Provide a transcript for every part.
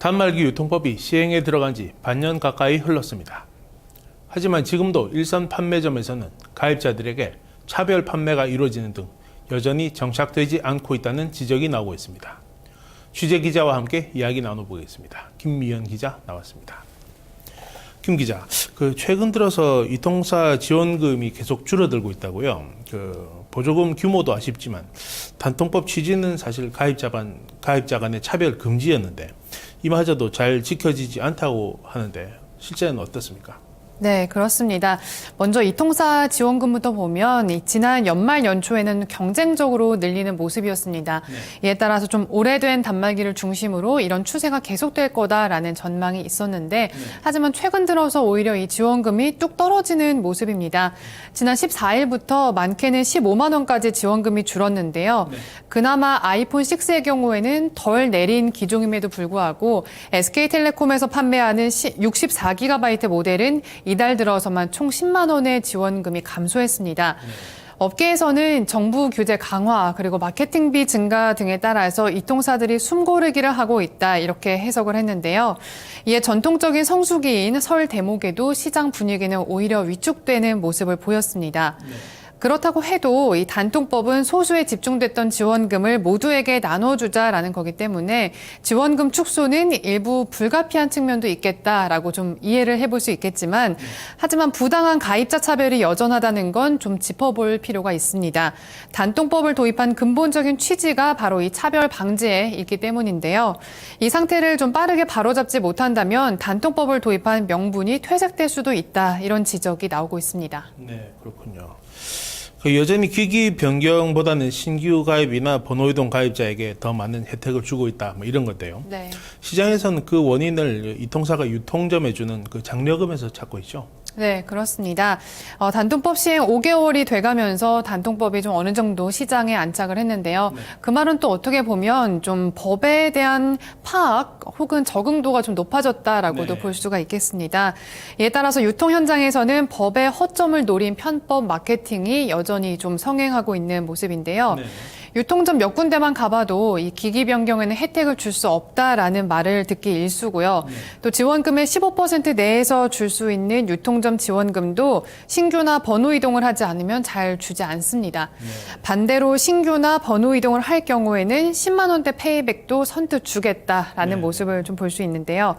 단말기 유통법이 시행에 들어간 지 반년 가까이 흘렀습니다. 하지만 지금도 일선 판매점에서는 가입자들에게 차별 판매가 이루어지는 등 여전히 정착되지 않고 있다는 지적이 나오고 있습니다. 취재 기자와 함께 이야기 나눠보겠습니다. 김미연 기자 나왔습니다. 김 기자, 최근 들어서 유통사 지원금이 계속 줄어들고 있다고요. 보조금 규모도 아쉽지만 단통법 취지는 사실 가입자 간의 차별 금지였는데 이마저도 잘 지켜지지 않다고 하는데 실제는 어떻습니까? 네, 그렇습니다. 먼저 이통사 지원금부터 보면 지난 연말 연초에는 경쟁적으로 늘리는 모습이었습니다. 네. 이에 따라서 좀 오래된 단말기를 중심으로 이런 추세가 계속될 거다라는 전망이 있었는데 하지만 최근 들어서 오히려 이 지원금이 뚝 떨어지는 모습입니다. 지난 14일부터 많게는 15만 원까지 지원금이 줄었는데요. 그나마 아이폰 6의 경우에는 덜 내린 기종임에도 불구하고 SK텔레콤에서 판매하는 64GB 모델은 이달 들어서만 총 10만 원의 지원금이 감소했습니다. 업계에서는 정부 규제 강화 그리고 마케팅비 증가 등에 따라서 이통사들이 숨고르기를 하고 있다 이렇게 해석을 했는데요. 이에 전통적인 성수기인 설 대목에도 시장 분위기는 오히려 위축되는 모습을 보였습니다. 그렇다고 해도 이 단통법은 소수에 집중됐던 지원금을 모두에게 나눠주자라는 거기 때문에 지원금 축소는 일부 불가피한 측면도 있겠다라고 좀 이해를 해볼 수 있겠지만 하지만 부당한 가입자 차별이 여전하다는 건 좀 짚어볼 필요가 있습니다. 단통법을 도입한 근본적인 취지가 바로 이 차별 방지에 있기 때문인데요. 이 상태를 좀 빠르게 바로잡지 못한다면 단통법을 도입한 명분이 퇴색될 수도 있다 이런 지적이 나오고 있습니다. 네, 그렇군요. 여전히 기기 변경보다는 신규 가입이나 번호 이동 가입자에게 더 많은 혜택을 주고 있다, 이런 건데요. 네. 시장에서는 그 원인을 이통사가 유통점에 주는 장려금에서 찾고 있죠. 네, 그렇습니다. 단통법 시행 5개월이 돼가면서 단통법이 좀 어느 정도 시장에 안착을 했는데요. 그 말은 또 어떻게 보면 좀 법에 대한 파악 혹은 적응도가 좀 높아졌다라고도 볼 수가 있겠습니다. 이에 따라서 유통 현장에서는 법의 허점을 노린 편법 마케팅이 여전히 좀 성행하고 있는 모습인데요. 유통점 몇 군데만 가봐도 이 기기 변경에는 혜택을 줄 수 없다라는 말을 듣기 일쑤고요. 또 지원금의 15% 내에서 줄 수 있는 유통점 지원금도 신규나 번호 이동을 하지 않으면 잘 주지 않습니다. 반대로 신규나 번호 이동을 할 경우에는 10만 원대 페이백도 선뜻 주겠다라는 모습을 좀 볼 수 있는데요.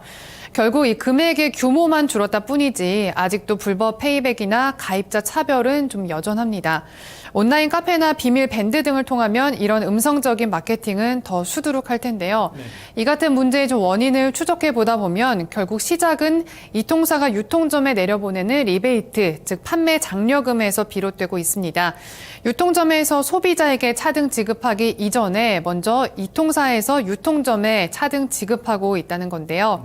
결국 이 금액의 규모만 줄었다 뿐이지 아직도 불법 페이백이나 가입자 차별은 좀 여전합니다. 온라인 카페나 비밀 밴드 등을 통하면 이런 음성적인 마케팅은 더 수두룩할 텐데요. 이 같은 문제의 좀 원인을 추적해 보다 보면 결국 시작은 이통사가 유통점에 내려보내는 리베이트, 즉 판매 장려금에서 비롯되고 있습니다. 유통점에서 소비자에게 차등 지급하기 이전에 먼저 이통사에서 유통점에 차등 지급하고 있다는 건데요.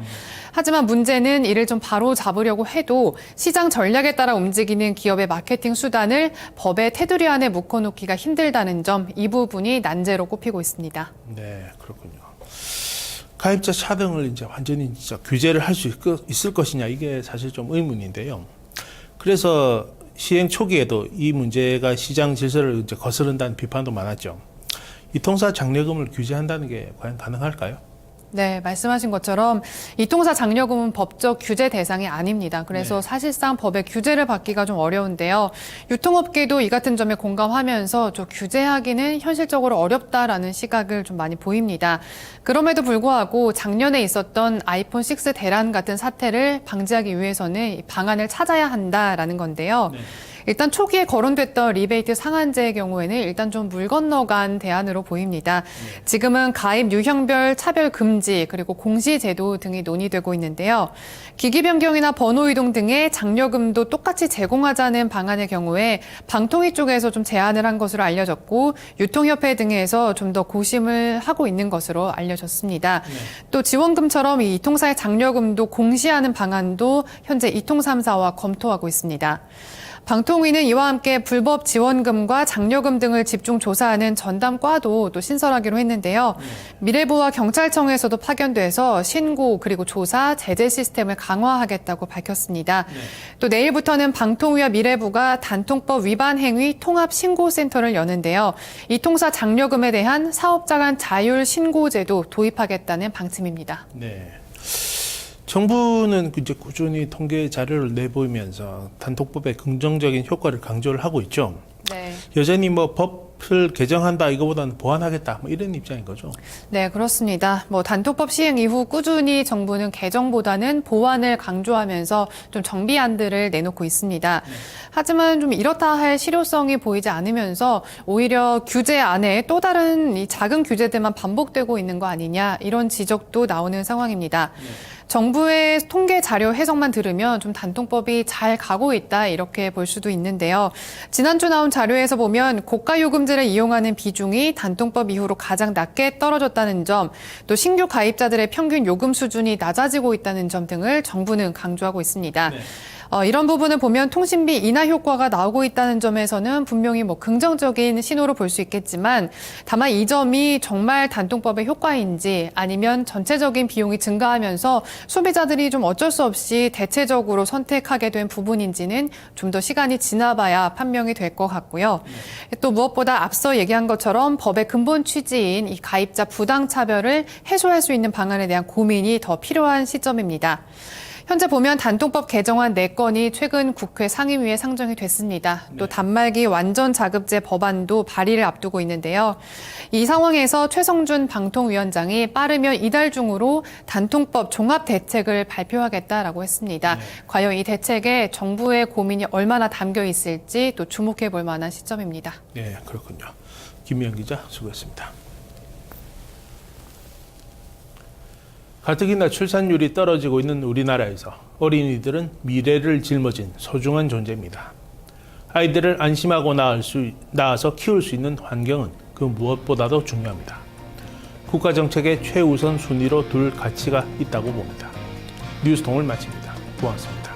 하지만 문제는 이를 좀 바로 잡으려고 해도 시장 전략에 따라 움직이는 기업의 마케팅 수단을 법의 테두리 안에 묶어놓기가 힘들다는 점, 이 부분이 난제로 꼽히고 있습니다. 네, 그렇군요. 가입자 차등을 이제 완전히 규제를 할 수 있을 것이냐, 이게 사실 좀 의문인데요. 그래서 시행 초기에도 이 문제가 시장 질서를 이제 거스른다는 비판도 많았죠. 이통사 장려금을 규제한다는 게 과연 가능할까요? 네, 말씀하신 것처럼 이통사 장려금은 법적 규제 대상이 아닙니다. 그래서 사실상 법의 규제를 받기가 좀 어려운데요. 유통업계도 이 같은 점에 공감하면서 좀 규제하기는 현실적으로 어렵다라는 시각을 좀 많이 보입니다. 그럼에도 불구하고 작년에 있었던 아이폰 6 대란 같은 사태를 방지하기 위해서는 방안을 찾아야 한다라는 건데요. 일단 초기에 거론됐던 리베이트 상한제의 경우에는 일단 좀 물 건너간 대안으로 보입니다. 지금은 가입 유형별 차별 금지 그리고 공시제도 등이 논의되고 있는데요. 기기 변경이나 번호 이동 등의 장려금도 똑같이 제공하자는 방안의 경우에 방통위 쪽에서 좀 제안을 한 것으로 알려졌고 유통협회 등에서 좀 더 고심을 하고 있는 것으로 알려졌습니다. 또 지원금처럼 이 이통사의 장려금도 공시하는 방안도 현재 이통 3사와 검토하고 있습니다. 방통위는 이와 함께 불법 지원금과 장려금 등을 집중 조사하는 전담과도 또 신설하기로 했는데요. 미래부와 경찰청에서도 파견돼서 신고 그리고 조사, 제재 시스템을 강화하겠다고 밝혔습니다. 또 내일부터는 방통위와 미래부가 단통법 위반 행위 통합 신고센터를 여는데요. 이통사 장려금에 대한 사업자 간 자율 신고제도 도입하겠다는 방침입니다. 네. 정부는 이제 꾸준히 통계 자료를 내보이면서 단통법의 긍정적인 효과를 강조를 하고 있죠. 네. 여전히 뭐 법을 개정한다 이거보다는 보완하겠다 뭐 이런 입장인 거죠. 네, 그렇습니다. 단통법 시행 이후 꾸준히 정부는 개정보다는 보완을 강조하면서 좀 정비안들을 내놓고 있습니다. 하지만 좀 이렇다 할 실효성이 보이지 않으면서 오히려 규제 안에 또 다른 이 작은 규제들만 반복되고 있는 거 아니냐 이런 지적도 나오는 상황입니다. 정부의 통계 자료 해석만 들으면 좀 단통법이 잘 가고 있다 이렇게 볼 수도 있는데요. 지난주 나온 자료에서 보면 고가 요금제를 이용하는 비중이 단통법 이후로 가장 낮게 떨어졌다는 점, 또 신규 가입자들의 평균 요금 수준이 낮아지고 있다는 점 등을 정부는 강조하고 있습니다. 네. 이런 부분을 보면 통신비 인하 효과가 나오고 있다는 점에서는 분명히 긍정적인 신호로 볼 수 있겠지만 다만 이 점이 정말 단통법의 효과인지 아니면 전체적인 비용이 증가하면서 소비자들이 좀 어쩔 수 없이 대체적으로 선택하게 된 부분인지는 좀 더 시간이 지나봐야 판명이 될 것 같고요. 또 무엇보다 앞서 얘기한 것처럼 법의 근본 취지인 이 가입자 부당 차별을 해소할 수 있는 방안에 대한 고민이 더 필요한 시점입니다. 현재 보면 단통법 개정안 4건이 최근 국회 상임위에 상정이 됐습니다. 또 단말기 완전 자급제 법안도 발의를 앞두고 있는데요. 이 상황에서 최성준 방통위원장이 빠르면 이달 중으로 단통법 종합 대책을 발표하겠다라고 했습니다. 네. 과연 이 대책에 정부의 고민이 얼마나 담겨 있을지 또 주목해 볼 만한 시점입니다. 네, 그렇군요. 김미영 기자 수고했습니다. 가뜩이나 출산율이 떨어지고 있는 우리나라에서 어린이들은 미래를 짊어진 소중한 존재입니다. 아이들을 안심하고 낳아서 키울 수 있는 환경은 그 무엇보다도 중요합니다. 국가정책의 최우선 순위로 둘 가치가 있다고 봅니다. 뉴스통을 마칩니다. 고맙습니다.